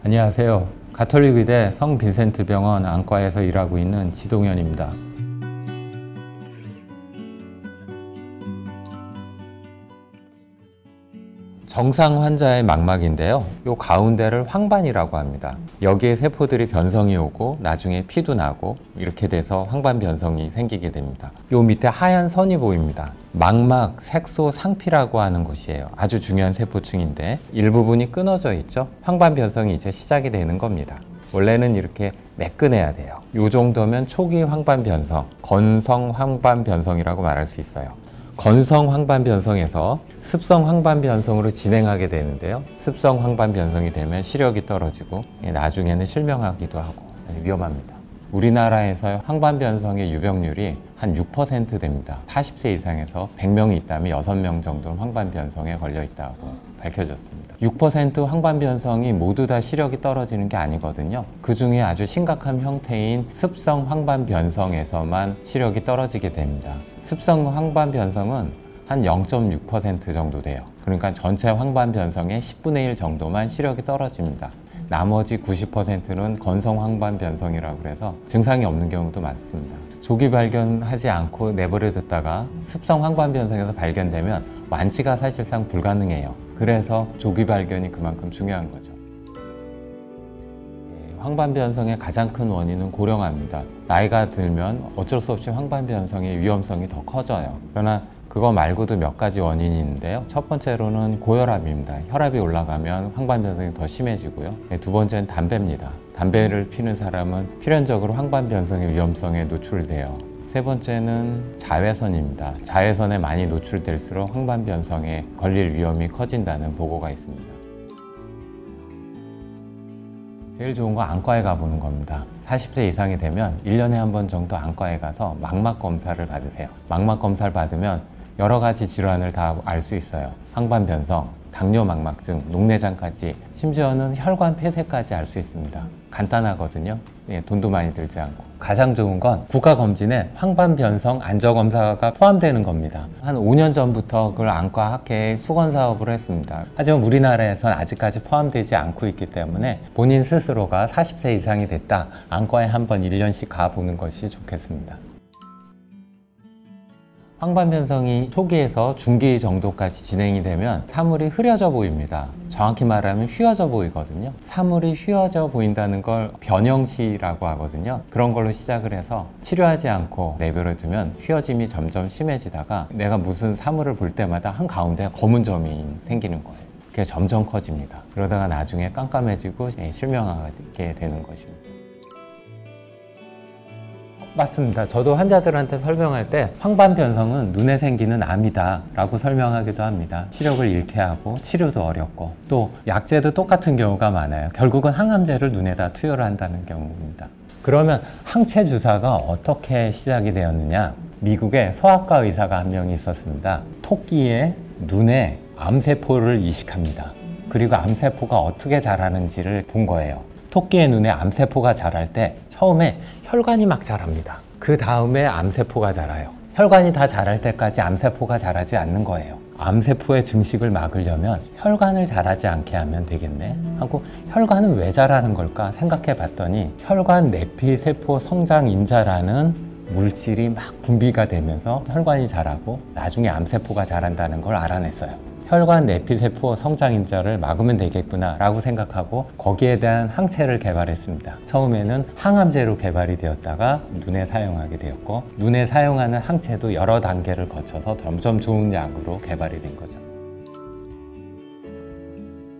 안녕하세요. 가톨릭의대 성빈센트병원 안과에서 일하고 있는 지동현입니다. 정상 환자의 망막인데요. 이 가운데를 황반이라고 합니다. 여기에 세포들이 변성이 오고 나중에 피도 나고 이렇게 돼서 황반 변성이 생기게 됩니다. 이 밑에 하얀 선이 보입니다. 망막 색소 상피라고 하는 곳이에요. 아주 중요한 세포층인데 일부분이 끊어져 있죠. 황반 변성이 이제 시작이 되는 겁니다. 원래는 이렇게 매끈해야 돼요. 이 정도면 초기 황반 변성, 건성 황반 변성이라고 말할 수 있어요. 건성 황반 변성에서 습성 황반 변성으로 진행하게 되는데요. 습성 황반 변성이 되면 시력이 떨어지고 나중에는 실명하기도 하고 위험합니다. 우리나라에서 황반 변성의 유병률이 한 6% 됩니다. 40세 이상에서 100명이 있다면 6명 정도는 황반 변성에 걸려 있다고 밝혀졌습니다. 6% 황반 변성이 모두 다 시력이 떨어지는 게 아니거든요. 그 중에 아주 심각한 형태인 습성 황반 변성에서만 시력이 떨어지게 됩니다. 습성 황반 변성은 한 0.6% 정도 돼요. 그러니까 전체 황반 변성의 10분의 1 정도만 시력이 떨어집니다. 나머지 90%는 건성 황반 변성이라고 해서 증상이 없는 경우도 많습니다. 조기 발견하지 않고 내버려 뒀다가 습성 황반 변성에서 발견되면 완치가 사실상 불가능해요. 그래서 조기 발견이 그만큼 중요한 거죠. 황반 변성의 가장 큰 원인은 고령화입니다. 나이가 들면 어쩔 수 없이 황반 변성의 위험성이 더 커져요. 그러나 그거 말고도 몇 가지 원인이 있는데요. 첫 번째로는 고혈압입니다. 혈압이 올라가면 황반 변성이 더 심해지고요. 두 번째는 담배입니다. 담배를 피는 사람은 필연적으로 황반 변성의 위험성에 노출돼요. 세 번째는 자외선입니다. 자외선에 많이 노출될수록 황반 변성에 걸릴 위험이 커진다는 보고가 있습니다. 제일 좋은 건 안과에 가보는 겁니다. 40세 이상이 되면 1년에 한 번 정도 안과에 가서 망막 검사를 받으세요. 망막 검사를 받으면 여러 가지 질환을 다 알 수 있어요. 황반 변성, 당뇨 망막증, 녹내장까지, 심지어는 혈관 폐쇄까지 알 수 있습니다. 간단하거든요. 돈도 많이 들지 않고. 가장 좋은 건 국가검진에 황반 변성 안저검사가 포함되는 겁니다. 한 5년 전부터 그걸 안과 학회에 수건 사업을 했습니다. 하지만 우리나라에선 아직까지 포함되지 않고 있기 때문에 본인 스스로가 40세 이상이 됐다, 안과에 한번 1년씩 가보는 것이 좋겠습니다. 황반 변성이 초기에서 중기 정도까지 진행이 되면 사물이 흐려져 보입니다. 정확히 말하면 휘어져 보이거든요. 사물이 휘어져 보인다는 걸 변형시라고 하거든요. 그런 걸로 시작을 해서 치료하지 않고 내버려 두면 휘어짐이 점점 심해지다가 내가 무슨 사물을 볼 때마다 한가운데 검은 점이 생기는 거예요. 그게 점점 커집니다. 그러다가 나중에 깜깜해지고 실명하게 되는 것입니다. 맞습니다. 저도 환자들한테 설명할 때 황반 변성은 눈에 생기는 암이다 라고 설명하기도 합니다. 시력을 잃게 하고 치료도 어렵고 또 약제도 똑같은 경우가 많아요. 결국은 항암제를 눈에다 투여를 한다는 경우입니다. 그러면 항체 주사가 어떻게 시작이 되었느냐? 미국에 소아과 의사가 한 명이 있었습니다. 토끼의 눈에 암세포를 이식합니다. 그리고 암세포가 어떻게 자라는지를 본 거예요. 토끼의 눈에 암세포가 자랄 때 처음에 혈관이 막 자랍니다. 그 다음에 암세포가 자라요. 혈관이 다 자랄 때까지 암세포가 자라지 않는 거예요. 암세포의 증식을 막으려면 혈관을 자라지 않게 하면 되겠네 하고, 혈관은 왜 자라는 걸까 생각해 봤더니 혈관 내피세포 성장인자라는 물질이 막 분비가 되면서 혈관이 자라고 나중에 암세포가 자란다는 걸 알아냈어요. 혈관 내피세포 성장인자를 막으면 되겠구나 라고 생각하고 거기에 대한 항체를 개발했습니다. 처음에는 항암제로 개발이 되었다가 눈에 사용하게 되었고, 눈에 사용하는 항체도 여러 단계를 거쳐서 점점 좋은 약으로 개발이 된 거죠.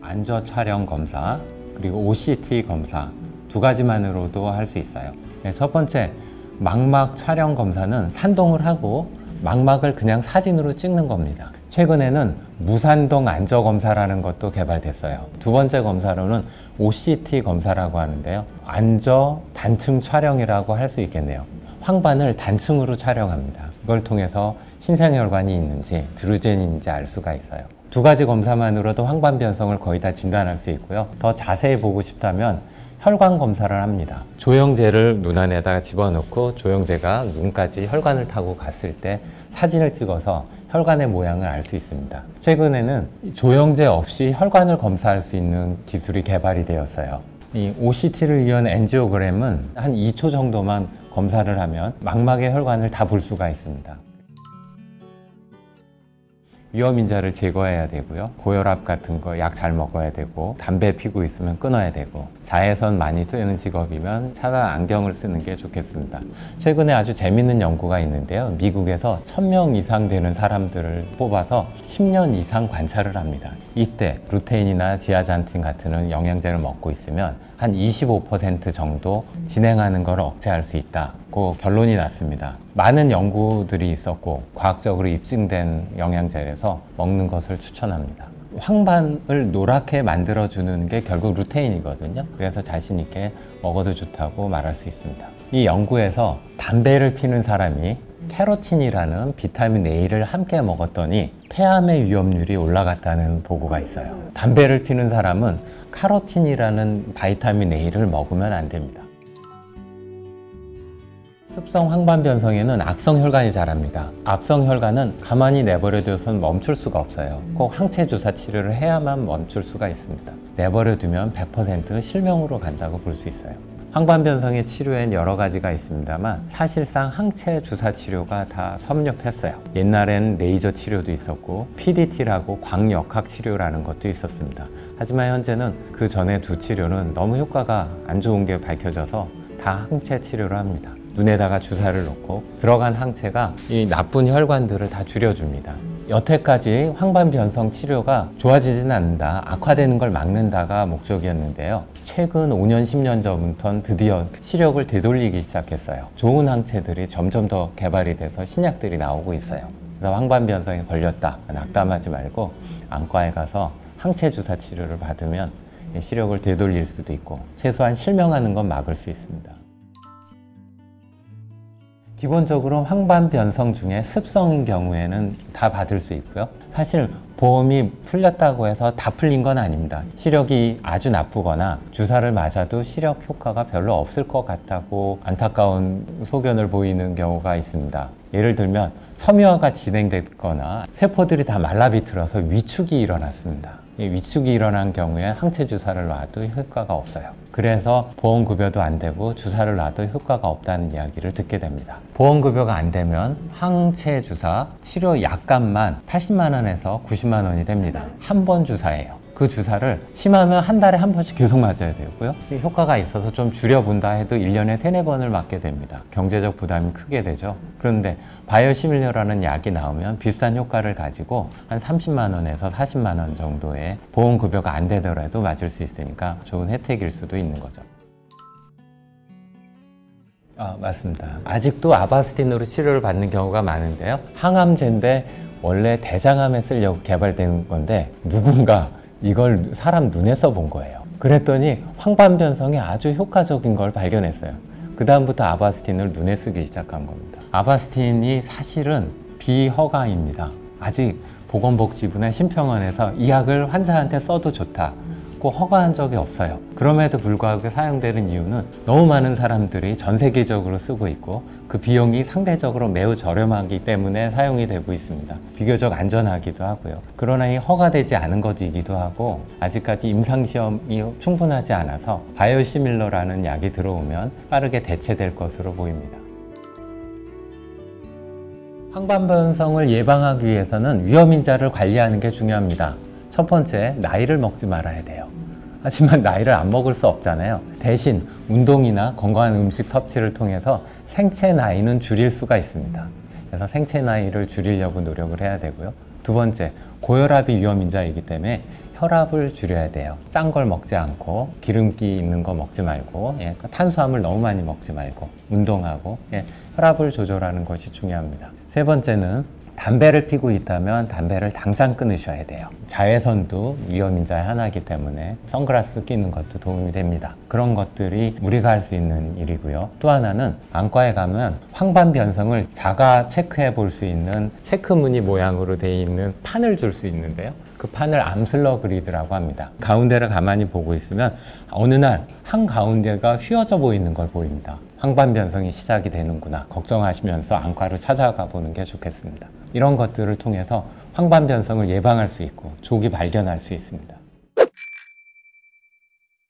안저 촬영 검사 그리고 OCT 검사 두 가지만으로도 할 수 있어요. 첫 번째, 망막 촬영 검사는 산동을 하고 망막을 그냥 사진으로 찍는 겁니다. 최근에는 무산동 안저 검사라는 것도 개발됐어요. 두 번째 검사로는 OCT 검사라고 하는데요. 안저 단층 촬영이라고 할 수 있겠네요. 황반을 단층으로 촬영합니다. 이걸 통해서 신생혈관이 있는지 드루젠인지 알 수가 있어요. 두 가지 검사만으로도 황반 변성을 거의 다 진단할 수 있고요. 더 자세히 보고 싶다면 혈관 검사를 합니다. 조영제를 눈 안에다가 집어넣고 조영제가 눈까지 혈관을 타고 갔을 때 사진을 찍어서 혈관의 모양을 알 수 있습니다. 최근에는 조영제 없이 혈관을 검사할 수 있는 기술이 개발이 되었어요. 이 OCT를 이은 엔지오그램은 한 2초 정도만 검사를 하면 망막의 혈관을 다 볼 수가 있습니다. 위험인자를 제거해야 되고요. 고혈압 같은 거 약 잘 먹어야 되고, 담배 피고 있으면 끊어야 되고, 자외선 많이 쬐는 직업이면 차단 안경을 쓰는 게 좋겠습니다. 최근에 아주 재밌는 연구가 있는데요. 미국에서 1000명 이상 되는 사람들을 뽑아서 10년 이상 관찰을 합니다. 이때 루테인이나 지아잔틴 같은 영양제를 먹고 있으면 한 25% 정도 진행하는 걸 억제할 수 있다고 결론이 났습니다. 많은 연구들이 있었고 과학적으로 입증된 영양제라서 먹는 것을 추천합니다. 황반을 노랗게 만들어주는 게 결국 루테인이거든요. 그래서 자신 있게 먹어도 좋다고 말할 수 있습니다. 이 연구에서 담배를 피는 사람이 캐로틴이라는 비타민 A를 함께 먹었더니 폐암의 위험률이 올라갔다는 보고가 있어요. 담배를 피는 사람은 카로틴이라는 바이타민 A를 먹으면 안 됩니다. 습성 황반 변성에는 악성 혈관이 자랍니다. 악성 혈관은 가만히 내버려둬서는 멈출 수가 없어요. 꼭 항체 주사 치료를 해야만 멈출 수가 있습니다. 내버려두면 100% 실명으로 간다고 볼 수 있어요. 황반 변성의 치료엔 여러 가지가 있습니다만 사실상 항체 주사 치료가 다 섭렵했어요. 옛날엔 레이저 치료도 있었고 PDT라고 광역학 치료라는 것도 있었습니다. 하지만 현재는 그 전에 두 치료는 너무 효과가 안 좋은 게 밝혀져서 다 항체 치료를 합니다. 눈에다가 주사를 놓고 들어간 항체가 이 나쁜 혈관들을 다 줄여줍니다. 여태까지 황반 변성 치료가 좋아지진 않는다, 악화되는 걸 막는다가 목적이었는데요. 최근 5년, 10년 전부터는 드디어 시력을 되돌리기 시작했어요. 좋은 항체들이 점점 더 개발이 돼서 신약들이 나오고 있어요. 그래서 황반 변성에 걸렸다, 낙담하지 말고 안과에 가서 항체 주사 치료를 받으면 시력을 되돌릴 수도 있고 최소한 실명하는 건 막을 수 있습니다. 기본적으로 황반 변성 중에 습성인 경우에는 다 받을 수 있고요. 사실 보험이 풀렸다고 해서 다 풀린 건 아닙니다. 시력이 아주 나쁘거나 주사를 맞아도 시력 효과가 별로 없을 것 같다고 안타까운 소견을 보이는 경우가 있습니다. 예를 들면 섬유화가 진행됐거나 세포들이 다 말라비틀어서 위축이 일어났습니다. 이 위축이 일어난 경우에 항체 주사를 놔도 효과가 없어요. 그래서 보험급여도 안 되고 주사를 놔도 효과가 없다는 이야기를 듣게 됩니다. 보험급여가 안 되면 항체 주사 치료 약값만 80만 원에서 90만 원이 됩니다. 한 번 주사예요. 그 주사를 심하면 한 달에 한 번씩 계속 맞아야 되고요. 효과가 있어서 좀 줄여본다 해도 1년에 3-4번을 맞게 됩니다. 경제적 부담이 크게 되죠. 그런데 바이오시밀러라는 약이 나오면 비슷한 효과를 가지고 한 30만 원에서 40만 원 정도의 보험급여가 안 되더라도 맞을 수 있으니까 좋은 혜택일 수도 있는 거죠. 맞습니다. 아직도 아바스틴으로 치료를 받는 경우가 많은데요. 항암제인데 원래 대장암에 쓰려고 개발된 건데 누군가 이걸 사람 눈에 써본 거예요. 그랬더니 황반 변성에 아주 효과적인 걸 발견했어요. 그 다음부터 아바스틴을 눈에 쓰기 시작한 겁니다. 아바스틴이 사실은 비허가입니다. 아직 보건복지부나 심평원에서 이 약을 환자한테 써도 좋다고 허가한 적이 없어요. 그럼에도 불구하고 사용되는 이유는 너무 많은 사람들이 전 세계적으로 쓰고 있고 그 비용이 상대적으로 매우 저렴하기 때문에 사용이 되고 있습니다. 비교적 안전하기도 하고요. 그러나 이 허가되지 않은 것이기도 하고 아직까지 임상시험이 충분하지 않아서 바이오시밀러라는 약이 들어오면 빠르게 대체될 것으로 보입니다. 황반 변성을 예방하기 위해서는 위험인자를 관리하는 게 중요합니다. 첫 번째, 나이를 먹지 말아야 돼요. 하지만 나이를 안 먹을 수 없잖아요. 대신 운동이나 건강한 음식 섭취를 통해서 생체 나이는 줄일 수가 있습니다. 그래서 생체 나이를 줄이려고 노력을 해야 되고요. 두 번째, 고혈압이 위험인자이기 때문에 혈압을 줄여야 돼요. 싼 걸 먹지 않고 기름기 있는 거 먹지 말고 탄수화물 너무 많이 먹지 말고 운동하고 혈압을 조절하는 것이 중요합니다. 세 번째는 담배를 피고 있다면 담배를 당장 끊으셔야 돼요. 자외선도 위험인자의 하나이기 때문에 선글라스 끼는 것도 도움이 됩니다. 그런 것들이 우리가 할 수 있는 일이고요. 또 하나는 안과에 가면 황반 변성을 자가 체크해 볼 수 있는 체크무늬 모양으로 되어 있는 판을 줄 수 있는데요. 그 판을 암슬러 그리드라고 합니다. 가운데를 가만히 보고 있으면 어느 날 한가운데가 휘어져 보이는 걸 보입니다. 황반 변성이 시작이 되는구나 걱정하시면서 안과로 찾아가 보는 게 좋겠습니다. 이런 것들을 통해서 황반 변성을 예방할 수 있고 조기 발견할 수 있습니다.